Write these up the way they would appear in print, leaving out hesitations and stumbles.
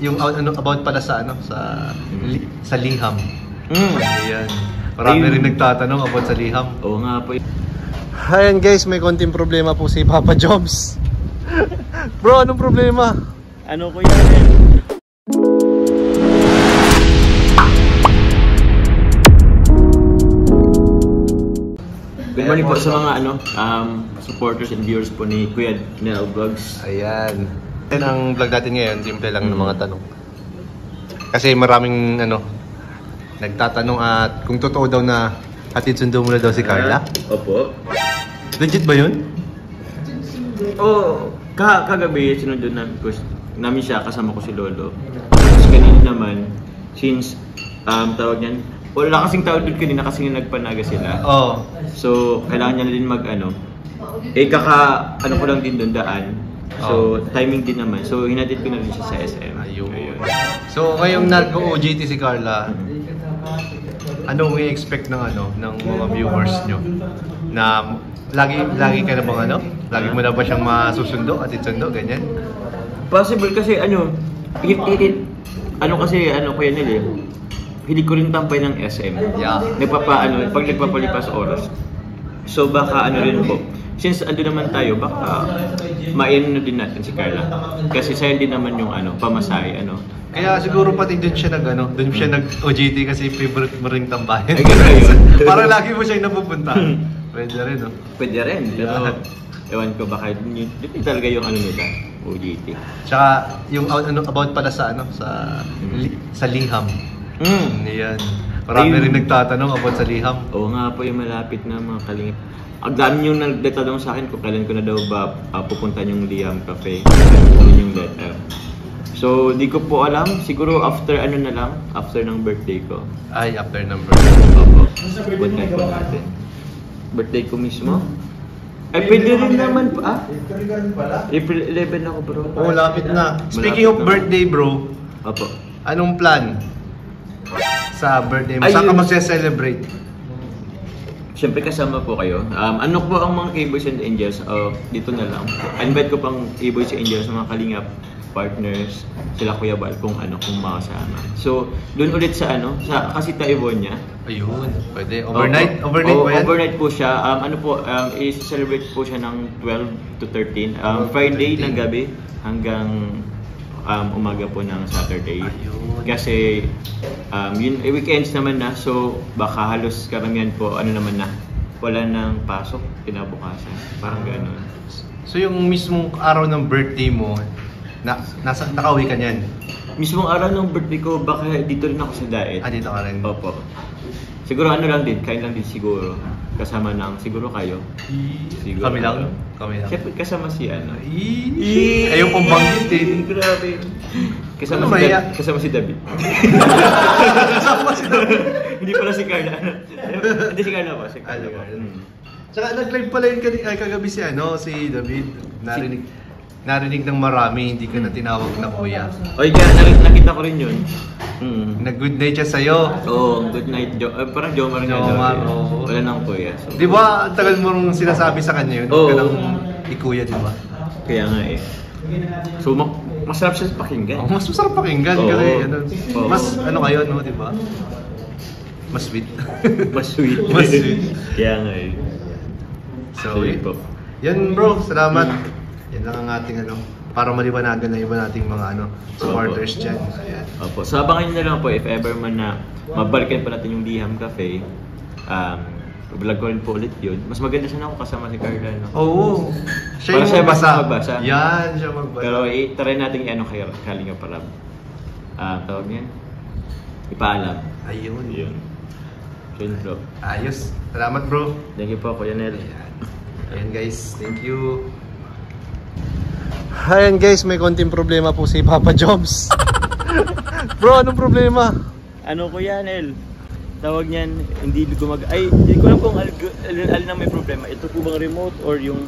yung ano about pala sa ano sa liham. Ayan. Marami rin nagtatanong about sa liham. Oo nga po. Ayan guys, may konting problema po si Papa Jobs. Bro, anong problema? Ano ko yan? Good morning po sa mga supporters and viewers po ni Kuya Nel Vlogs. Ayan. Yan ang vlog natin ngayon, simple lang ng mga tanong. Kasi maraming nagtatanong at kung totoo daw na hatid sundo mo na daw si Carla. Opo. Legit ba yun? Oo. Kagabi, sinundo namin siya, kasama ko si Lolo. Tapos kanina naman, since tawag niyan, wala kasing tawag doon kanina kasi nagpanaga sila. Oo. So, kailangan niya na din ano ko lang din doon daan. So, timing din naman. So, hinatid ko na rin siya sa SM. Ayun. So, ngayong nag-OJT si Carla, ano i-expect ng ng mga viewers nyo? Na lagi ka na bang lagi mo na ba siyang masusundo at isundo, ganyan? Possible kasi kuya nila hindi ko rin tampay ng SM. Yeah. Pag nagpapalipas oras. So baka rin po. Since ando naman tayo, baka main din natin si Carla. Kasi sayang din naman yung pamasahe Kaya siguro pati doon siya doon siya nag-OJT kasi favorite mo ring tambayan. Ay, gano'n. Parang lagi mo siya napupunta. Pwede rin, no? Pwede rin. Pero ewan ko baka yun talaga yung nila, OJT. Tsaka yung about pala sa sa liham. Ayan. Marami rin nagtatanong about sa liham. Oo nga po, yung malapit na mga kalingap. Ang dami yung nagtatanong sa akin kung kailan ko na daw ba pupunta yung Liham Cafe. Ano yung letter. So, di ko po alam. Siguro after after ng birthday ko. Ay, after ng birthday. Opo. Birthday ko natin. Birthday ko mismo? Ay, pwede rin naman pa. April 11 ako, bro. Oo, lapit na. Speaking of birthday, bro. Opo. Anong plan sa birthday mo? Saan ka mag-celebrate? Siyempre kasama po kayo. Ano po ang mga K-Boys and Angels? Dito na lang. Invite ko pang K-Boys and Angels, mga kalingap partners, sila Kuya Bal, kung makasama. So, doon ulit sa kasi Taiwonia. Ayun, pwede. Overnight? Overnight ba yan? Overnight po siya. I-celebrate po siya ng 12 to 13. Friday ng gabi hanggang umaga po ng Saturday. Ayun. Kasi weekends naman na, so baka halos karamihan po wala nang pasok kinabukasan, parang gano'n. So yung mismong araw ng birthday mo, nakauwi ka niyan? Mismong araw ng birthday ko, baka dito rin ako sa Daet. Dito ka rin? Opo. Siguro lang din, kain lang din siguro. Kasama siguro kayo. Siguro Kami lang? Siyempre kasama si Ayaw pong banggit eh. Grabe. Kasama si David. Kasama si David? Hindi pala si Carla. Hindi si Carla po. Si Carla po. Tsaka nag-live pala yun kagabi si David. Narinig ng marami, hindi ka na tinawag na kuya. Oy, kaya nakita ko rin yun. Nag-good night siya sa'yo. Oo, good night. Parang Jomar nga daw. Wala nang kuya. So. Di ba, ang tagal mo rin sinasabi sa kanya yun? Oo. Ka nang ikuya, di ba? Kaya nga eh. So, masarap siya pakinggan. Mas masarap pakinggan. Kasi, mas kayo, no? Di ba? Mas sweet. Mas sweet. Mas sweet. Kaya nga eh. So, yan bro, salamat. Yan lang ang ating para maliwanagan na iba nating mga supporters dyan. Ayan. Opo. So abangan nyo na lang po if ever man na mabalikan pa natin yung Liham Cafe. Vlog ko rin po ulit yun. Mas maganda sana ako kasama si Carla. Oo. Siya yung magbasa. Yan, siya magbasa. Pero try natin kay Kalinga Parab. Tawag niyan? Ipaalam. Ayun. Yun. So yun bro. Ayos. Salamat bro. Thank you po Kuya Nel. Ayan guys, thank you. Ayan guys, may konting problema po si Papa Jobs. Bro, anong problema? Ano Kuya Nel? Tawag niyan, hindi ko alam kung alin ang may problema. Ito po bang remote or yung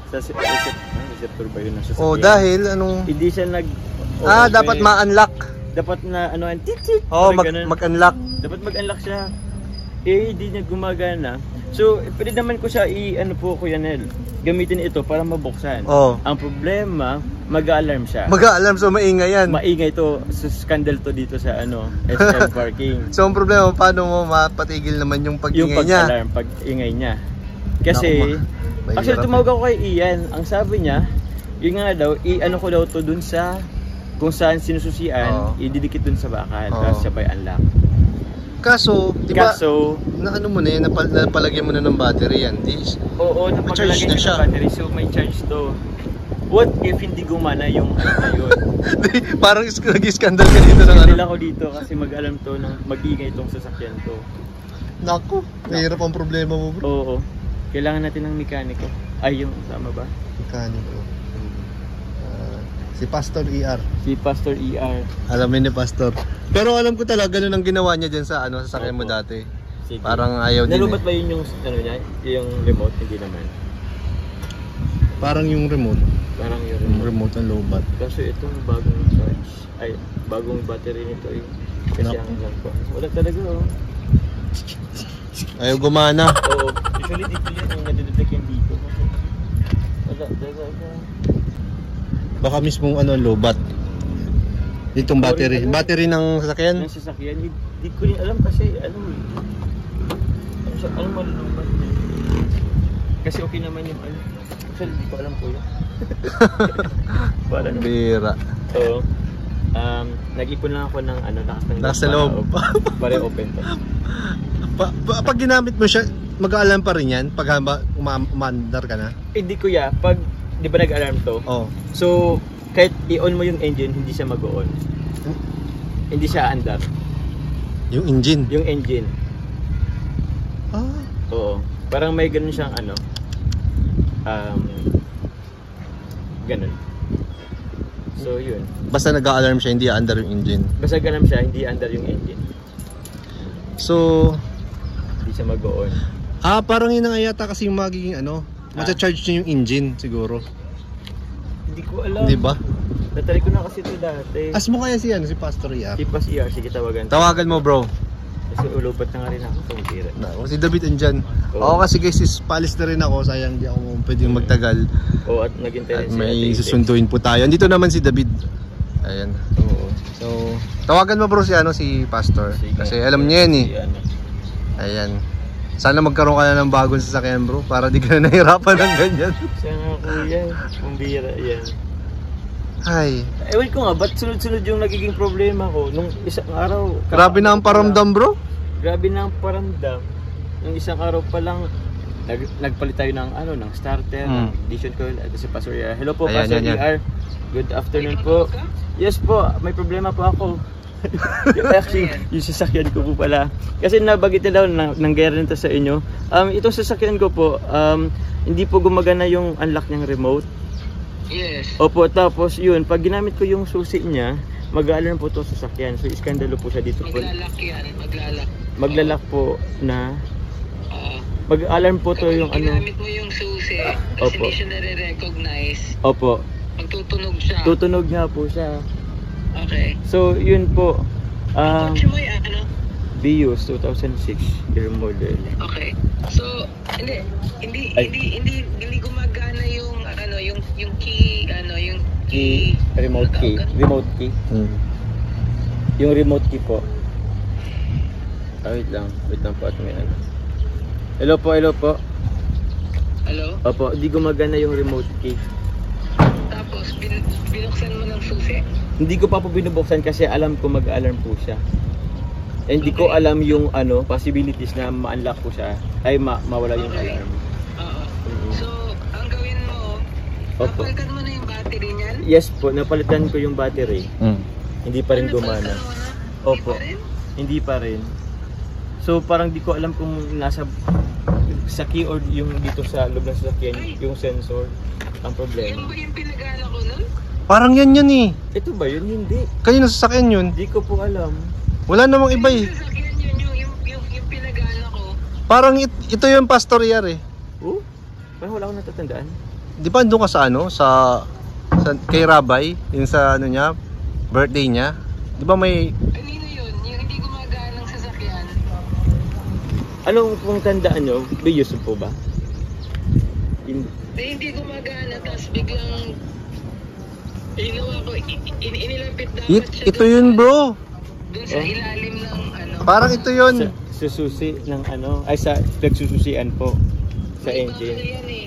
receptor ba yun nasa sasakyan? Dahil hindi siya dapat ma-unlock. Dapat na tit-tit. Mag-unlock. Dapat mag-unlock siya. Hindi niya gumagana. So, pwede naman ko siya ano po, Kuya Nel, gamitin ito para mabuksan. Oo. Ang problema, mag-alarm siya. Mag-aalarm, so maingay yan. Maingay to, scandal to dito sa SM parking. So ang problema, paano mo mapatigil naman yung Yung pag-ingay niya? pag-alarm, pag-ingay niya. Kasi, Naku, actually mahirap tumawag ako kay Ian. Ang sabi niya, yun nga daw, ano ko daw to dun sa, kung saan sinususian, Oo. ididikit dun sa bakal, Oo. tapos sabay unlock. Kaso, di ba, Kaso, na ano mo na yan, napalagyan mo na ng battery yan. oo, Charge napaglagay na ko siya. ng battery, so may charge to. What if hindi gumana yung yun? Parang nag-scandal ka dito ng ano. Hindi ako dito kasi mag-alarm to, mag-iingay itong sasakyan to. Naku, mahirap ang problema mo bro. Oo, kailangan natin ng mekaniko. Ay, yung tama ba? Mekaniko. Si Pastor ER. Si Pastor ER. Alamin ni Pastor. Pero alam ko talaga ganun ang ginawa niya dyan sa sasakyan mo Opo. dati. Sige. Parang ayaw din Nalubat eh. ba yun yung, niya? Yung remote? Hindi naman. Parang yung remote. Parang yung Yung remote. remote ang lowbat. Kaso itong bagong charge, ay, bagong battery nito eh. Kasi Naku. ang lang po. Wala talaga oh. Ayaw gumana. Oo, usually dito yan, yung nadidetect yan dito. Kasi wala talaga. Baka mismong lowbat. Itong battery. Battery ng sasakyan. Yung sasakyan, hindi ko rin alam kasi ano malulubat niya. Kasi okay naman yung Actually, hindi ko alam po yun. Wala na. Bira. Oo. Nag-ipon lang ako ng lakas ng Lakas sa loob. Para open to. Pag ginamit mo siya, mag-aalarm pa rin yan pag umandar ka na? Hindi kuya, pag di ba nag-alarm to? Oo. So, kahit i-on mo yung engine, hindi siya mag-on. Hindi siya andar. Yung engine. Yung engine. Ah. Oo. Parang may ganun siyang ganun. So, yun. Basta nag-alarm siya, hindi andar yung engine. Basta ganun siya, hindi andar yung engine. So, Hindi siya mag-on. parang yun ang yata kasi yung magiging matcha-charge niya yung engine siguro. Hindi ko alam. Di ba? Natry ko na kasi ito dati. As mo kaya si Pastor ER? Si Pas ER, sige tawagan. Tawagan mo bro. Kasi ulupat na nga rin ako sa mutira. Si David andyan. Oo. Ako kasi guys, palis na rin ako. Sayang di ako pwedeng magtagal. Oo, at nag-intay At rin may Ate Ibe. susunduin po tayo. Andito naman si David. Ayan. Oo. So, tawagan mo bro si Pastor. Sige. Kasi alam niya yan eh. Si ano. Ayan. Sana magkaroon ka na ng bagong sasakyan bro. Para di ka na nahirapan ng ganyan. Siya nga kuya, kung bira yan. Ay. Ewan ko nga, ba't sunod-sunod yung nagiging problema ko? Nung isang araw... Grabe na ang paramdam bro. Grabe na ang paramdam. Nung isang araw pa lang, nagpalit tayo ng ng starter, ng ignition coil, at si Pastor ER. Hello po, Ayan, Pastor yan. ER. Good afternoon po. Yes po, may problema po ako. Actually, yung sasakyan ko po pala. Kasi nabagit na daw, nangyari nito sa inyo. Itong sasakyan ko po, hindi po gumagana yung unlock niyang remote. Yes. Opo, tapos yun, pag ginamit ko yung susi niya, mag-alarm po itong sasakyan. So, iskandalo po siya dito po. Maglalak yan, maglalak. Maglalak po na mag-alarm po to yung Ginamit mo yung susi, tapos Opo. hindi siya nare-recognize, Opo, magtutunog siya. tutunog nga po siya. Okay. So, yun po. Kotse mo yung Vios 2006 year model. Okay. So, hindi gumagana yung yung key, yung key. Remote key. Remote key. Yung remote key po. Wait lang po at may Hello po. Hello? Opo, di gumagana yung remote key. Tapos, binuksan mo ng susi? Hindi ko pa po binubuksan kasi alam ko mag-alarm po siya. And hindi ko alam yung possibilities na ma-unlock po siya. Ay mawala yung Okay. alarm. Oo. So, ang gawin mo, Opo. napalitan mo na yung battery niyan? Yes po, napalitan ko yung battery. Hindi pa rin gumana. Napalitan mo na? Opo. Hindi pa rin? Hindi pa rin. So parang di ko alam kung nasa sa key or yung dito sa loob ng sasakyan, yung sensor ang Yan problema. ba yung pinagana ko nun? Parang yan eh. Ito ba yun? Hindi. Kanino sasakyan yun? Hindi ko po alam. Wala namang iba eh. Yung sasakyan yun, yung pinagana ko. Parang ito yung Pastor ER eh. Oh? Parang wala akong natatandaan. Di ba doon ka sa kay Rabay, yung sa niya, birthday niya? Di ba may Kanino yun? Yung hindi gumagana ng sasakyan? Anong kung tandaan nyo, may Yusuf po ba? Hindi gumagana, tapos biglang inawa ko, inilapit dapat siya Ito yun, bro. dun sa ilalim ng ano. Parang ito yun. Sa susi ng ano, ay sa nagsususian po sa May engine. bakal yan eh.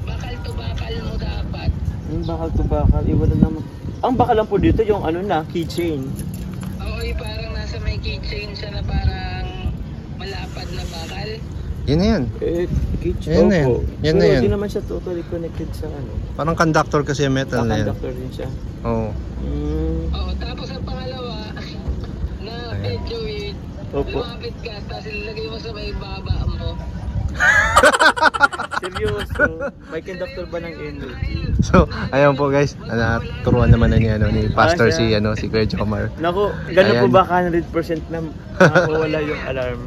Bakal to bakal mo dapat. Yung bakal to bakal, iwan na naman. Ang bakal lang po dito yung ano na, keychain. Oo, parang nasa may keychain siya na parang malapad na bakal. Yan na yan. Keychain Yan na yan. po. Yan na Pero yan. hindi naman siya totally connected sa ano. Parang conductor kasi yung metal na yan. Conductor din siya. Oo. Oo, tapos ang pangalawa, na medyo weird. Opo. Lumapit ka, tapos ilagay mo sa may baba mo. Seryoso. May conductor ba ng energy? So, ayun po guys. Turuan naman na ni, ni Pastor si Kuya Jomar. Naku, gano'n po Ayan. ba ka 100% na mawawala yung alarm?